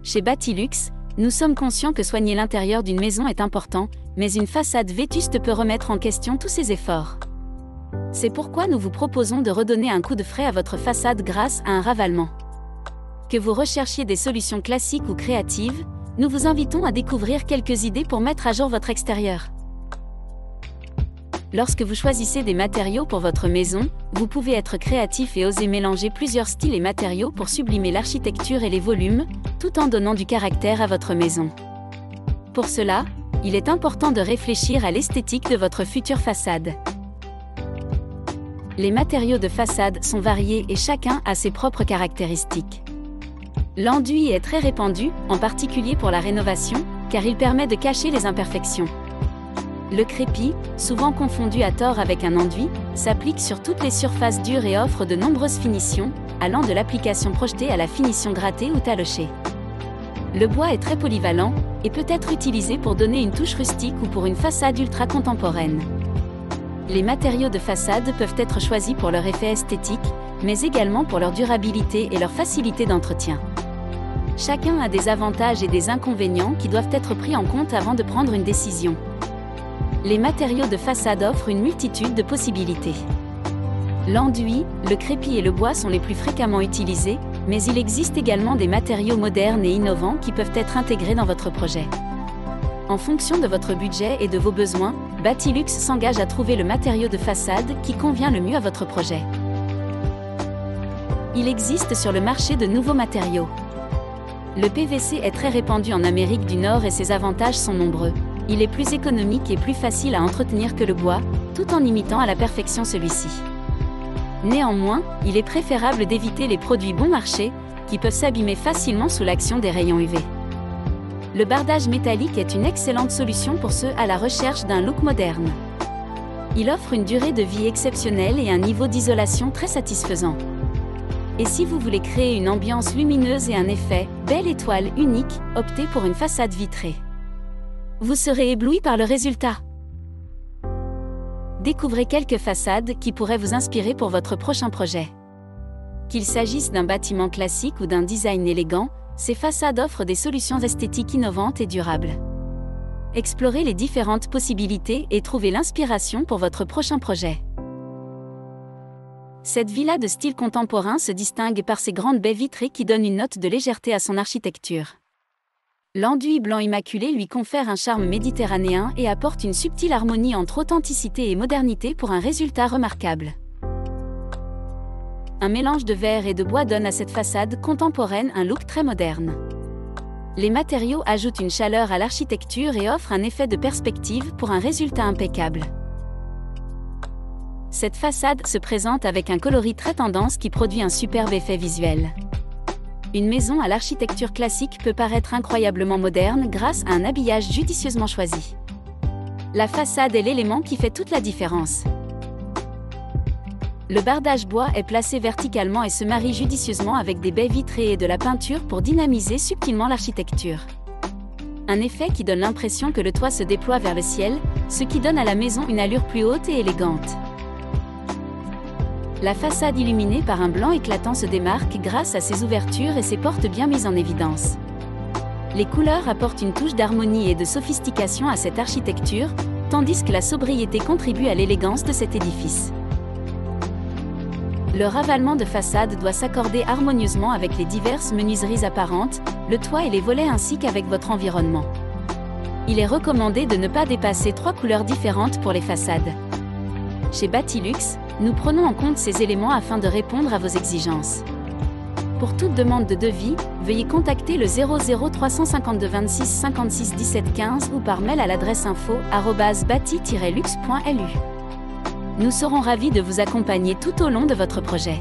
Chez Batilux, nous sommes conscients que soigner l'intérieur d'une maison est important, mais une façade vétuste peut remettre en question tous ces efforts. C'est pourquoi nous vous proposons de redonner un coup de frais à votre façade grâce à un ravalement. Que vous recherchiez des solutions classiques ou créatives, nous vous invitons à découvrir quelques idées pour mettre à jour votre extérieur. Lorsque vous choisissez des matériaux pour votre maison, vous pouvez être créatif et oser mélanger plusieurs styles et matériaux pour sublimer l'architecture et les volumes, tout en donnant du caractère à votre maison. Pour cela, il est important de réfléchir à l'esthétique de votre future façade. Les matériaux de façade sont variés et chacun a ses propres caractéristiques. L'enduit est très répandu, en particulier pour la rénovation, car il permet de cacher les imperfections. Le crépi, souvent confondu à tort avec un enduit, s'applique sur toutes les surfaces dures et offre de nombreuses finitions, allant de l'application projetée à la finition grattée ou talochée. Le bois est très polyvalent et peut être utilisé pour donner une touche rustique ou pour une façade ultra contemporaine. Les matériaux de façade peuvent être choisis pour leur effet esthétique, mais également pour leur durabilité et leur facilité d'entretien. Chacun a des avantages et des inconvénients qui doivent être pris en compte avant de prendre une décision. Les matériaux de façade offrent une multitude de possibilités. L'enduit, le crépi et le bois sont les plus fréquemment utilisés, mais il existe également des matériaux modernes et innovants qui peuvent être intégrés dans votre projet. En fonction de votre budget et de vos besoins, Batilux s'engage à trouver le matériau de façade qui convient le mieux à votre projet. Il existe sur le marché de nouveaux matériaux. Le PVC est très répandu en Amérique du Nord et ses avantages sont nombreux. Il est plus économique et plus facile à entretenir que le bois, tout en imitant à la perfection celui-ci. Néanmoins, il est préférable d'éviter les produits bon marché, qui peuvent s'abîmer facilement sous l'action des rayons UV. Le bardage métallique est une excellente solution pour ceux à la recherche d'un look moderne. Il offre une durée de vie exceptionnelle et un niveau d'isolation très satisfaisant. Et si vous voulez créer une ambiance lumineuse et un effet « belle étoile » unique, optez pour une façade vitrée. Vous serez ébloui par le résultat. Découvrez quelques façades qui pourraient vous inspirer pour votre prochain projet. Qu'il s'agisse d'un bâtiment classique ou d'un design élégant, ces façades offrent des solutions esthétiques innovantes et durables. Explorez les différentes possibilités et trouvez l'inspiration pour votre prochain projet. Cette villa de style contemporain se distingue par ses grandes baies vitrées qui donnent une note de légèreté à son architecture. L'enduit blanc immaculé lui confère un charme méditerranéen et apporte une subtile harmonie entre authenticité et modernité pour un résultat remarquable. Un mélange de verre et de bois donne à cette façade contemporaine un look très moderne. Les matériaux ajoutent une chaleur à l'architecture et offrent un effet de perspective pour un résultat impeccable. Cette façade se présente avec un coloris très tendance qui produit un superbe effet visuel. Une maison à l'architecture classique peut paraître incroyablement moderne grâce à un habillage judicieusement choisi. La façade est l'élément qui fait toute la différence. Le bardage bois est placé verticalement et se marie judicieusement avec des baies vitrées et de la peinture pour dynamiser subtilement l'architecture. Un effet qui donne l'impression que le toit se déploie vers le ciel, ce qui donne à la maison une allure plus haute et élégante. La façade illuminée par un blanc éclatant se démarque grâce à ses ouvertures et ses portes bien mises en évidence. Les couleurs apportent une touche d'harmonie et de sophistication à cette architecture, tandis que la sobriété contribue à l'élégance de cet édifice. Le ravalement de façade doit s'accorder harmonieusement avec les diverses menuiseries apparentes, le toit et les volets ainsi qu'avec votre environnement. Il est recommandé de ne pas dépasser 3 couleurs différentes pour les façades. Chez Batilux, nous prenons en compte ces éléments afin de répondre à vos exigences. Pour toute demande de devis, veuillez contacter le 00 352 26 56 17 15 ou par mail à l'adresse info@bati-lux.lu. Nous serons ravis de vous accompagner tout au long de votre projet.